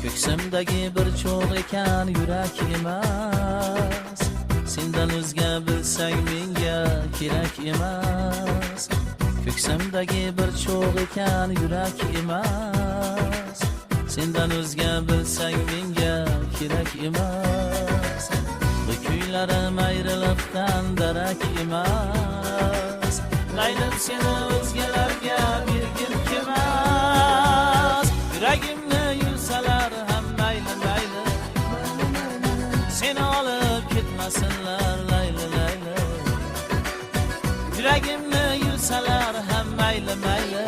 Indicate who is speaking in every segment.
Speaker 1: Ko'ksimdagi bir cho'g' ekan yurak emas, sendan o'zga bilsang menga kerak emas. Ko'ksimdagi bir cho'g' ekan yurak emas, sendan o'zga bilsang menga kerak emas. Bu kuylarim ayriliqdan darak emas, laylim seni o'zgalarga bergim kelmas. Yuragimni yulsalar ham mayli mayli, seni olib ketmasinlar layli layli. Yuragimni yulsalar ham mayli mayli,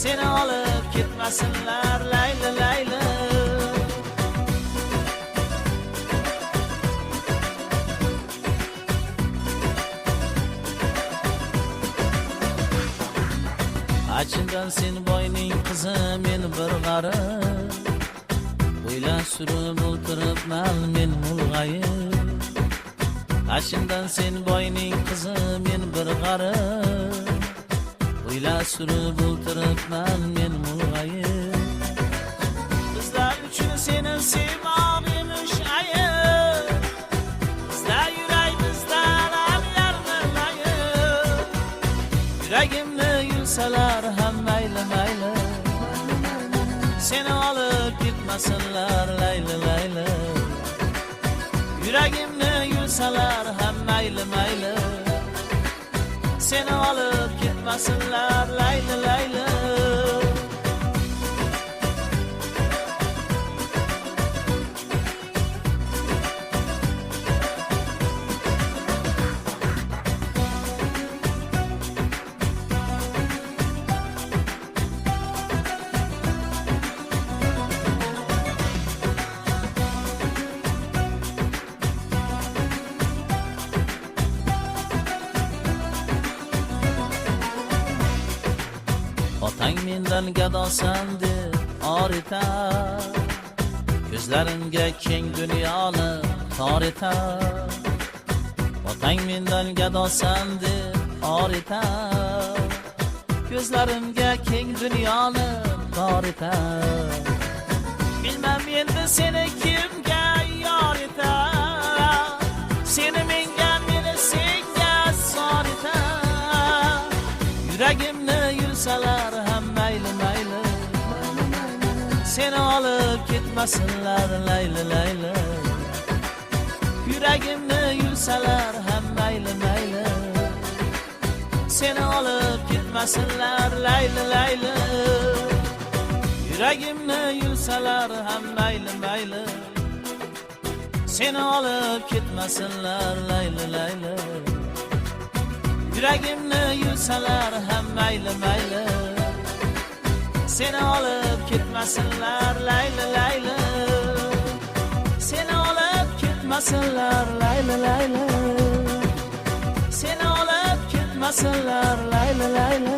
Speaker 1: seni olib ketmasinlar layli layli. Achindan sen boyning qizi men bir g'arib, o'yla surib o'tiribman men mulg'ayib. Achindan sen boyning qizi men bir g'arib, o'yla surib o'tiribman men mulg'ayib. Bizlar uchun seni sevmoq emish ayb, bizlar yuraymizdan allarni layib. Yuragimni yulsalar ham mayli mayli, seni olib ketmasinlar layli layli. Yuragimni yulsalar ham mayli mayli, seni olib ketmasinlar layli layli. Otang mendan gadosan deb or etar, ko'zlarimga keng dunyoni tor etar. Otang mendan gadosan deb or etar, ko'zlarimga keng dunyoni tor etar. Bilmam endi seni kimga yor etar, seni menga meni senga sor etar. Yuragimni yulsalar ham mayli mayli, seni olib ketmasinlar layli layli. Yuragimni yulsalar ham mayli mayli, seni olib ketmasinlar layli layli. Yuragimni yulsalar ham mayli mayli, seni olib ketmasinlar layli layli. Yuragimni yulsalar ham mayli mayli, seni olib ketmasinlar layli layli. Seni olib ketmasinlar layli layli, seni olib ketmasinlar layli layli.